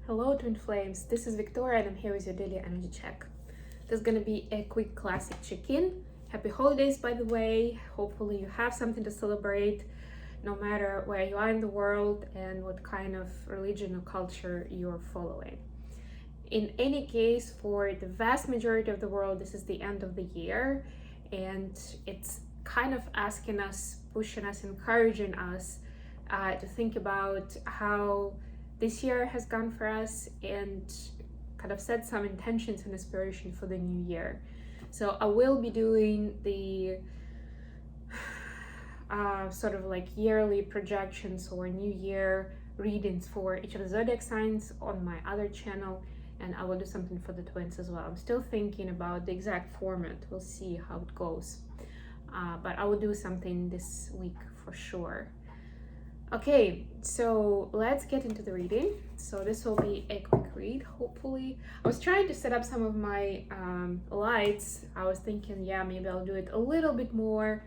Hello Twin Flames, this is Victoria and I'm here with your daily energy check. This is gonna be a quick classic check-in. Happy holidays, by the way. Hopefully you have something to celebrate no matter where you are in the world and what kind of religion or culture you're following. In any case, for the vast majority of the world, this is the end of the year and it's kind of asking us, pushing us, encouraging us to think about how this year has gone for us and kind of set some intentions and aspiration for the new year. So I will be doing the sort of like yearly projections or new year readings for each of the zodiac signs on my other channel, and I will do something for the twins as well. I'm still thinking about the exact format. We'll see how it goes, but I will do something this week for sure. Okay, so let's get into the reading. So this will be a quick read, hopefully. I was trying to set up some of my lights. I was thinking, yeah, maybe I'll do it a little bit more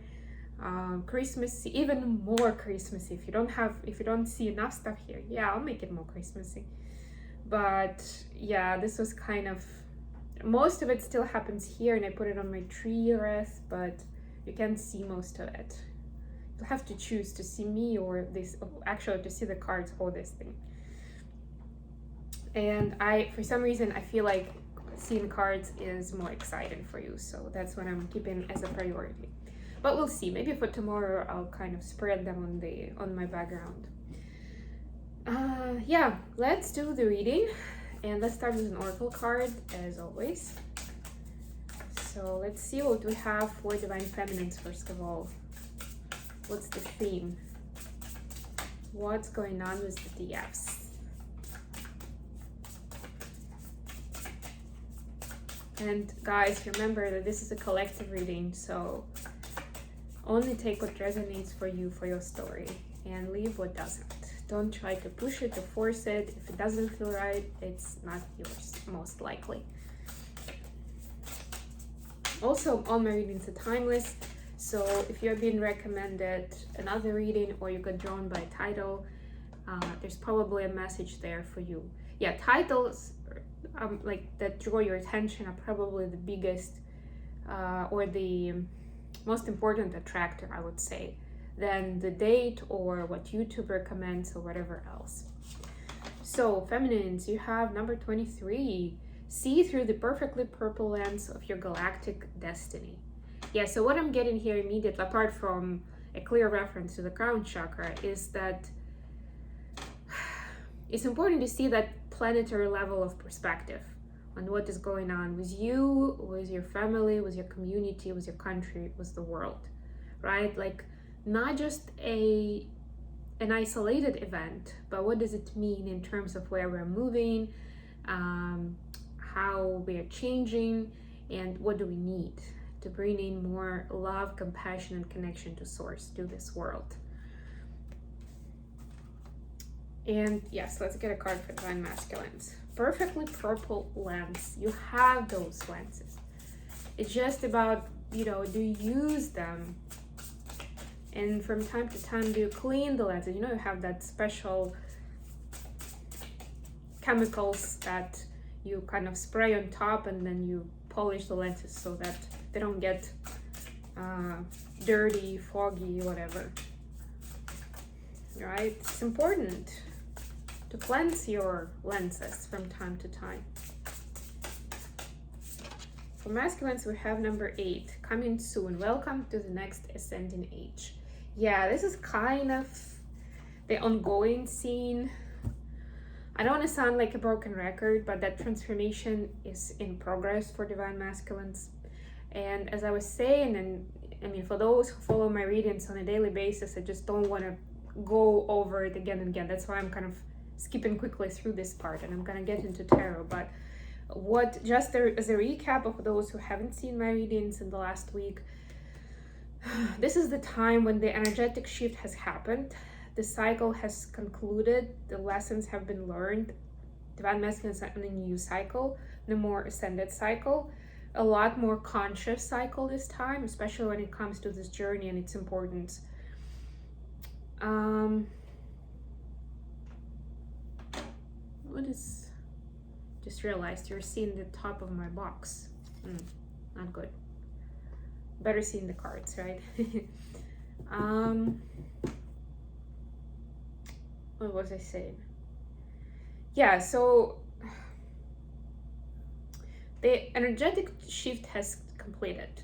Christmassy, even more Christmassy. If you don't see enough stuff here, yeah, I'll make it more Christmassy. But yeah, this was kind of, most of it still happens here, and I put it on my tree wreath, but you can't see most of it. You have to choose to see me or this, actually to see the cards or this thing. And for some reason, I feel like seeing cards is more exciting for you, so that's what I'm keeping as a priority. But we'll see. Maybe for tomorrow, I'll kind of spread them on my background. Yeah, let's do the reading, and let's start with an oracle card as always. So let's see what we have for divine feminines first of all. What's the theme? What's going on with the DFs? And guys, remember that this is a collective reading, so only take what resonates for you for your story and leave what doesn't. Don't try to push it or force it. If it doesn't feel right, it's not yours, most likely. Also, all my readings are timeless. So if you're being recommended another reading or you got drawn by a title, there's probably a message there for you. Yeah, titles like that draw your attention are probably the biggest or the most important attractor, I would say, than the date or what YouTube recommends or whatever else. So feminines, you have number 23. See through the perfectly purple lens of your galactic destiny. Yeah, so what I'm getting here immediately, apart from a clear reference to the crown chakra, is that it's important to see that planetary level of perspective on what is going on with you, with your family, with your community, with your country, with the world, right? Like not just an isolated event, but what does it mean in terms of where we're moving, how we are changing, and what do we need to bring in more love, compassion, and connection to source, to this world. And yes, let's get a card for divine masculines. Perfectly purple lens. You have those lenses. It's just about, do you use them? And from time to time, do you clean the lenses? You have that special chemicals that you kind of spray on top, and then you polish the lenses so that they don't get dirty, foggy, whatever. Right? It's important to cleanse your lenses from time to time. For masculines, we have number 8, coming soon. Welcome to the next ascending age. Yeah, this is kind of the ongoing scene. I don't want to sound like a broken record, but that transformation is in progress for divine masculines. And as I was saying, and I mean, for those who follow my readings on a daily basis, I just don't want to go over it again and again. That's why I'm kind of skipping quickly through this part, and I'm going to get into tarot. But just as a recap of those who haven't seen my readings in the last week, this is the time when the energetic shift has happened. The cycle has concluded. The lessons have been learned. Divine masculines are in a new cycle, the more ascended cycle. A lot more conscious cycle this time, especially when it comes to this journey and its importance. What is Just realized you're seeing the top of my box. Not good. Better seeing the cards, right? What was I saying? Yeah, so the energetic shift has completed,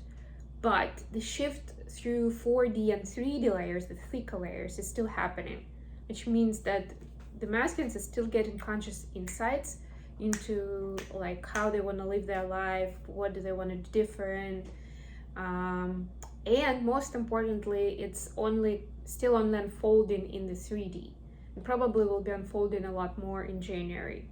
but the shift through 4D and 3D layers, the thicker layers, is still happening, which means that the masculines are still getting conscious insights into like how they want to live their life, what do they want to do different, and most importantly, it's still only unfolding in the 3D, and probably will be unfolding a lot more in January.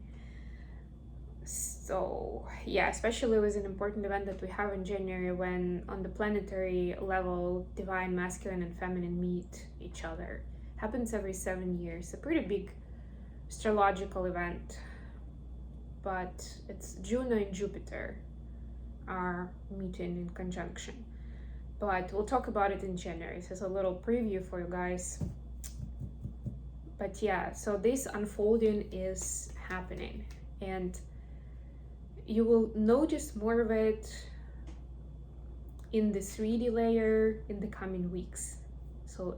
So yeah, especially with an important event that we have in January, when on the planetary level divine masculine and feminine meet each other. Happens every 7 years, a pretty big astrological event, but it's Juno and Jupiter are meeting in conjunction, but we'll talk about it in January. So it's a little preview for you guys. But yeah, so this unfolding is happening, and you will notice more of it in the 3D layer in the coming weeks. So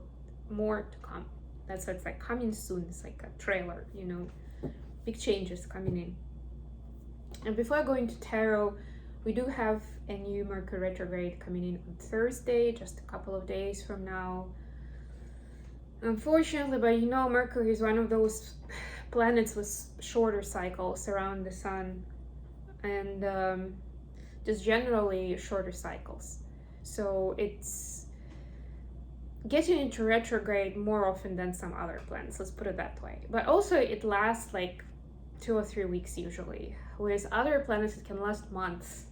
more to come. That's why it's like coming soon. It's like a trailer, you know, big changes coming in. And before I go into tarot, we do have a new Mercury retrograde coming in on Thursday, just a couple of days from now. Unfortunately, but you know, Mercury is one of those planets with shorter cycles around the sun, and just generally shorter cycles. So it's getting into retrograde more often than some other planets, let's put it that way. But also it lasts like 2 or 3 weeks usually. With other planets it can last months.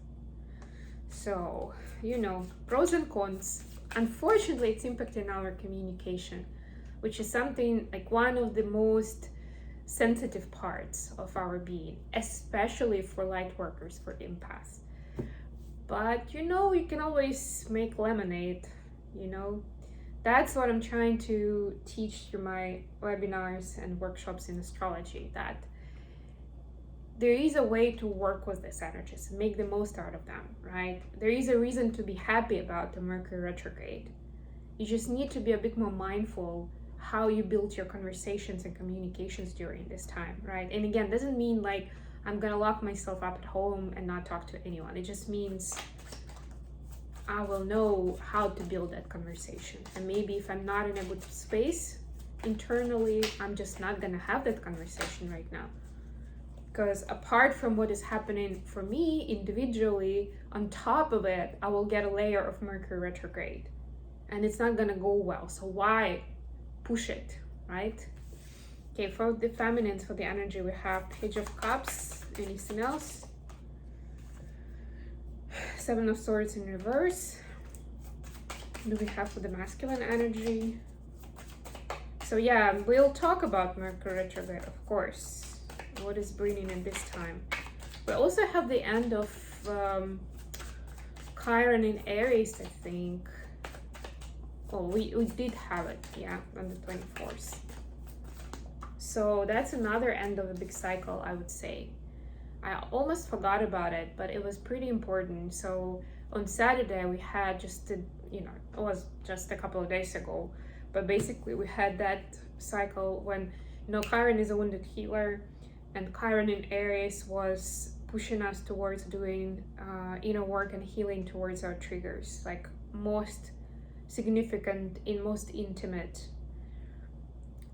So, you know, pros and cons. Unfortunately, it's impacting our communication, which is something like one of the most sensitive parts of our being, especially for light workers, for empaths. But you know, you can always make lemonade, you know. That's what I'm trying to teach through my webinars and workshops in astrology, that there is a way to work with these energies and make the most out of them, right? There is a reason to be happy about the Mercury retrograde. You just need to be a bit more mindful how you build your conversations and communications during this time, right? And again, doesn't mean like I'm gonna lock myself up at home and not talk to anyone. It just means I will know how to build that conversation. And maybe if I'm not in a good space internally, I'm just not gonna have that conversation right now. Because apart from what is happening for me individually, on top of it, I will get a layer of Mercury retrograde. And it's not gonna go well. So why push it, right? Okay, for the feminines, for the energy, we have Page of Cups. Anything else? Seven of Swords in reverse. What do we have for the masculine energy? So yeah, we'll talk about Mercury retrograde, of course. What is bringing in this time? We also have the end of Chiron in Aries, I think. Oh, we did have it, yeah, on the 24th. So that's another end of a big cycle, I would say. I almost forgot about it, but it was pretty important. So on Saturday we had it was just a couple of days ago, but basically we had that cycle when, you know, Chiron is a wounded healer, and Chiron in Aries was pushing us towards doing inner work and healing towards our triggers, like most significant, most intimate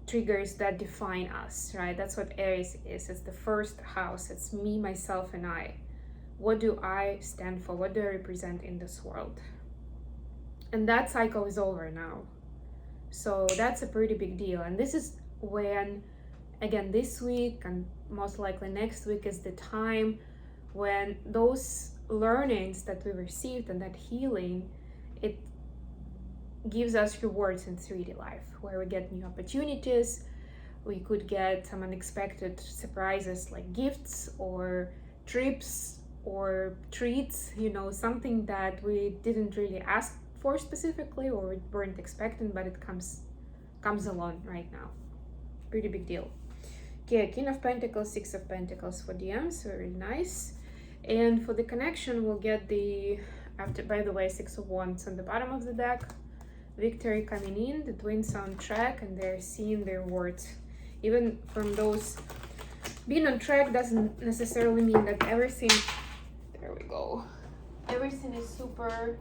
triggers that define us, right? That's what Aries is. It's the first house. It's me, myself, and I. What do I stand for? What do I represent in this world? And that cycle is over now. So that's a pretty big deal. And this is when, again, this week and most likely next week is the time when those learnings that we received and that healing, it gives us rewards in 3D life, where we get new opportunities. We could get some unexpected surprises like gifts or trips or treats, you know, something that we didn't really ask for specifically or we weren't expecting, but it comes along right now. Pretty big deal. Okay, King of Pentacles, Six of Pentacles for DMs, very nice. And for the connection, we'll get the, after, by the way, Six of Wands on the bottom of the deck. Victory coming in, the twins on track, and they're seeing their words. Even from those, being on track doesn't necessarily mean that everything, there we go, everything is super,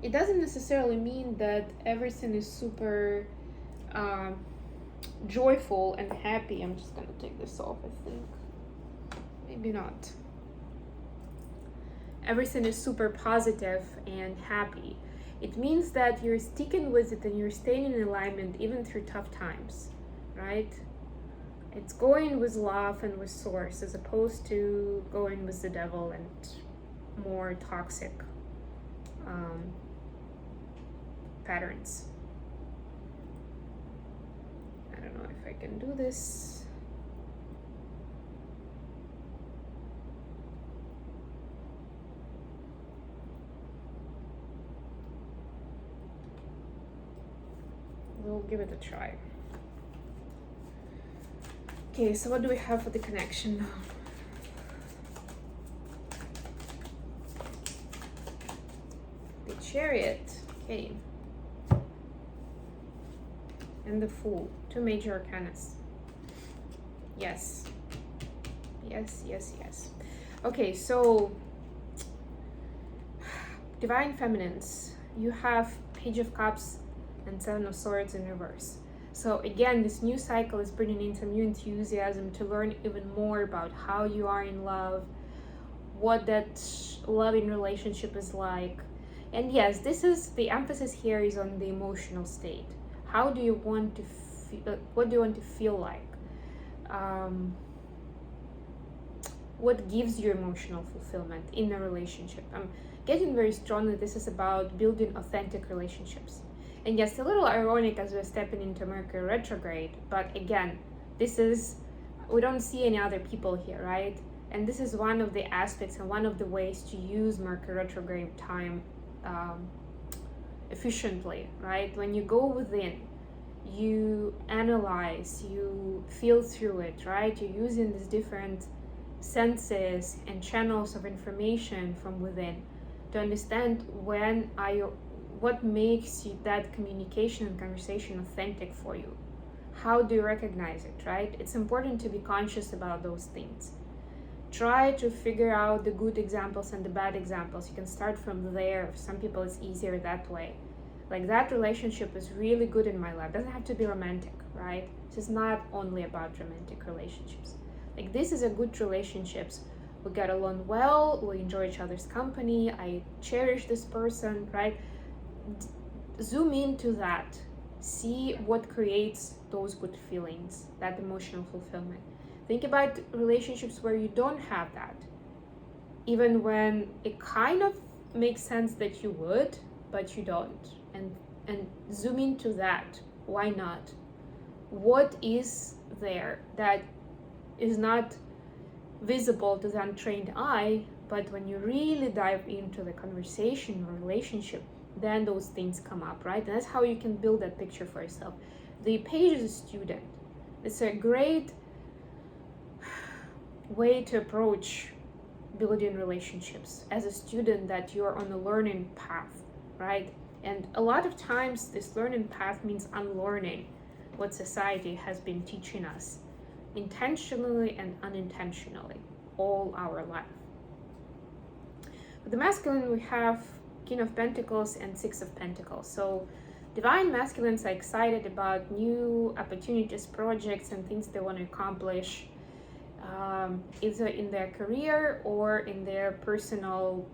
it doesn't necessarily mean that everything is super joyful and happy. I'm just gonna take this off, I think. Maybe not. Everything is super positive and happy. It means that you're sticking with it and you're staying in alignment even through tough times, right? It's going with love and with source as opposed to going with the devil and more toxic patterns. I don't know if I can do this. We'll give it a try. Okay, so what do we have for the connection now? The Chariot, okay. And the Fool, two major arcanas. Yes. Yes, yes, yes. Okay, so Divine Feminines, you have Page of Cups and Seven of Swords in reverse. So again, this new cycle is bringing in some new enthusiasm to learn even more about how you are in love, what that loving relationship is like. And yes, this is, the emphasis here is on the emotional state. How do you want to feel, what do you want to feel like? What gives you emotional fulfillment in a relationship? I'm getting very strongly this is about building authentic relationships. And yes, a little ironic as we're stepping into Mercury retrograde, but again, this is, we don't see any other people here, right? And this is one of the aspects and one of the ways to use Mercury retrograde time efficiently, right? When you go within, you analyze, you feel through it, right? You're using these different senses and channels of information from within to understand when are you, what makes you, that communication and conversation authentic for you. How do you recognize it, right? It's important to be conscious about those things. Try to figure out the good examples and the bad examples. You can start from there. For some people it's easier that way. Like, that relationship is really good in my life. It doesn't have to be romantic, right? This is not only about romantic relationships. Like, this is a good relationships. We get along well, we enjoy each other's company, I cherish this person, right? Zoom into that. See what creates those good feelings, that emotional fulfillment. Think about relationships where you don't have that. Even when it kind of makes sense that you would, but you don't. And zoom into that. Why not? What is there that is not visible to the untrained eye, but when you really dive into the conversation or relationship, then those things come up, right? And that's how you can build that picture for yourself. The Page is a student. It's a great way to approach building relationships as a student, that you're on a learning path, right? And a lot of times this learning path means unlearning what society has been teaching us, intentionally and unintentionally, all our life. With the masculine, we have King of Pentacles and Six of Pentacles. So divine masculines are excited about new opportunities, projects, and things they want to accomplish, either in their career or in their personal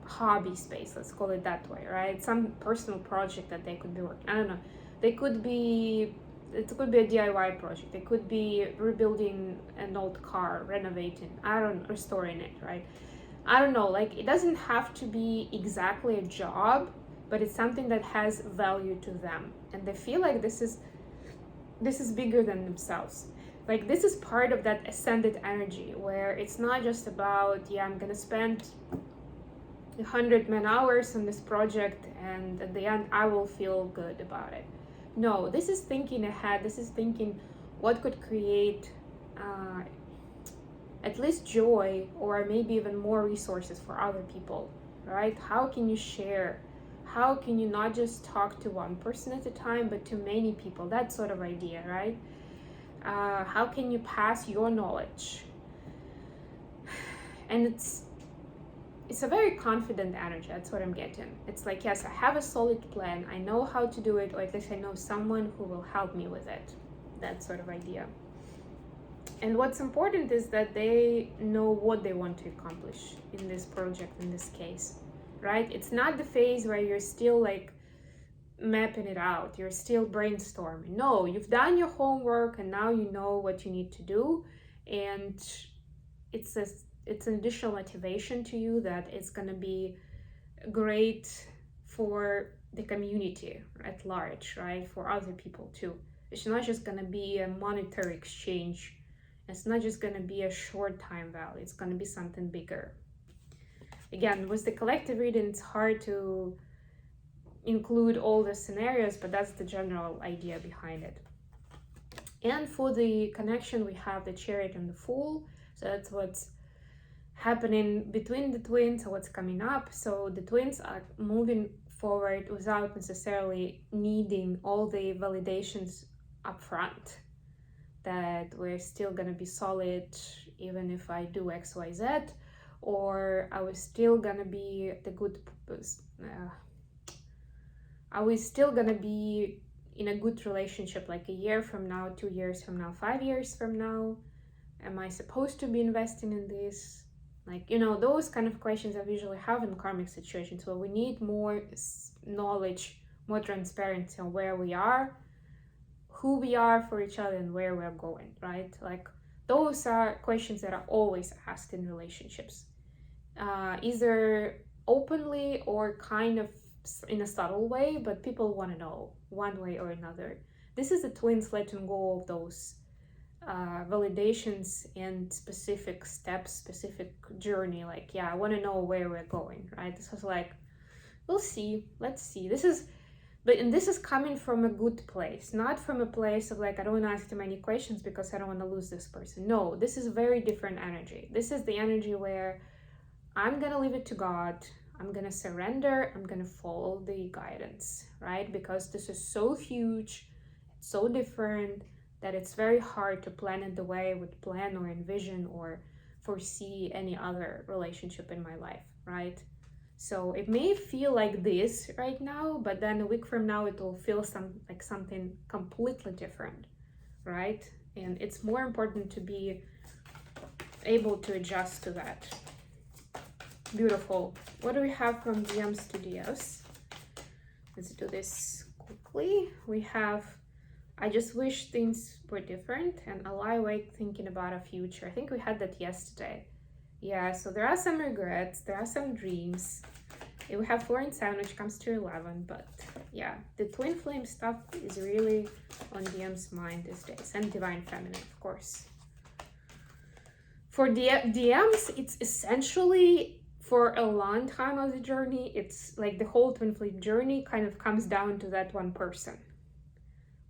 hobby space, let's call it that way, right? Some personal project that they could be working. I don't know. It could be a DIY project. It could be rebuilding an old car, renovating, restoring it, right? I don't know, like, it doesn't have to be exactly a job, but it's something that has value to them. And they feel like this is bigger than themselves. Like, this is part of that ascended energy where it's not just about, yeah, I'm gonna spend 100 man hours on this project and at the end I will feel good about it. No, this is thinking ahead. This is thinking what could create at least joy or maybe even more resources for other people, right? How can you share? How can you not just talk to one person at a time, but to many people? That sort of idea, right? How can you pass your knowledge? And it's a very confident energy. That's what I'm getting. It's like, yes, I have a solid plan. I know how to do it, or at least I know someone who will help me with it. That sort of idea. And what's important is that they know what they want to accomplish in this project, in this case, right? It's not the phase where you're still like mapping it out, you're still brainstorming. No, you've done your homework and now you know what you need to do. And it's an additional motivation to you that it's going to be great for the community at large, right? For other people too. It's not just going to be a monetary exchange. It's not just going to be a short time value. It's going to be something bigger. Again, with the collective reading, it's hard to include all the scenarios, but that's the general idea behind it. And for the connection, we have the Chariot and the Fool. So that's what's happening between the twins, or what's coming up. So the twins are moving forward without necessarily needing all the validations up front, that we're still gonna be solid even if I do X, Y, Z, or are we still gonna be the good, are we still gonna be in a good relationship like a year from now, 2 years from now, 5 years from now? Am I supposed to be investing in this? Like, those kind of questions I usually have in karmic situations where we need more knowledge, more transparency on where we are, who we are for each other, and where we're going, right? Like, those are questions that are always asked in relationships, either openly or kind of in a subtle way, but people want to know one way or another. This is the twins letting go of those validations and specific steps, specific journey. Like, yeah, I want to know where we're going, right? This was like, we'll see, let's see. This is coming from a good place, not from a place of like, I don't want to ask too many questions because I don't want to lose this person. No, this is a very different energy. This is the energy where I'm gonna leave it to God. I'm gonna surrender. I'm gonna follow the guidance, right? Because this is so huge, it's so different, that it's very hard to plan it the way I would plan or envision or foresee any other relationship in my life, right? So it may feel like this right now, but then a week from now it will feel like something completely different, right? And it's more important to be able to adjust to that. Beautiful. What do we have from DM Studios? Let's do this quickly. We have, I just wish things were different and I lie awake thinking about a future. I think we had that yesterday. Yeah, so there are some regrets, there are some dreams. We have 4 and 7, which comes to 11, but yeah, the twin flame stuff is really on DM's mind these days, and divine feminine, of course. For DMs, it's essentially, for a long time of the journey, it's like the whole twin flame journey kind of comes down to that one person.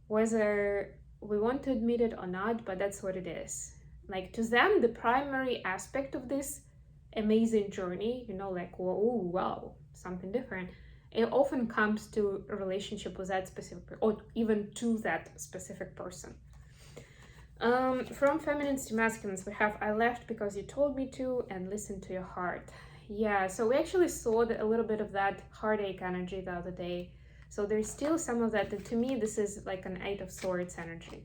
Whether we want to admit it or not, but that's what it is. Like, to them, the primary aspect of this amazing journey, like, whoa, wow, something different, it often comes to a relationship with that specific, or even to that specific person. From feminines to masculines, we have, I left because you told me to, and listen to your heart. Yeah, so we actually saw a little bit of that heartache energy the other day. So there's still some of that, and to me, this is like an 8 of Swords energy.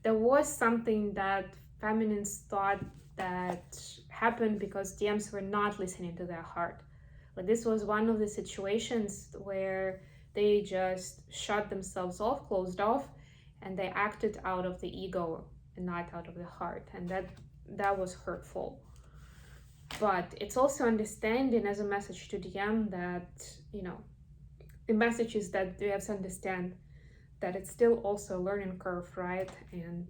There was something that feminines thought that happened because DMs were not listening to their heart. Like, this was one of the situations where they just shut themselves off, closed off, and they acted out of the ego and not out of the heart. And that was hurtful. But it's also understanding as a message to DM that, the message is that you have to understand that it's still also a learning curve, right? And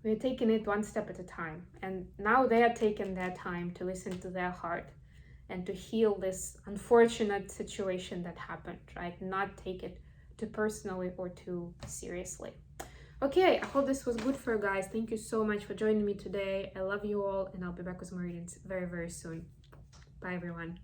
we're taking it one step at a time. And now they are taking their time to listen to their heart and to heal this unfortunate situation that happened, right? Not take it too personally or too seriously. Okay, I hope this was good for you guys. Thank you so much for joining me today. I love you all, and I'll be back with more readings very, very soon. Bye, everyone.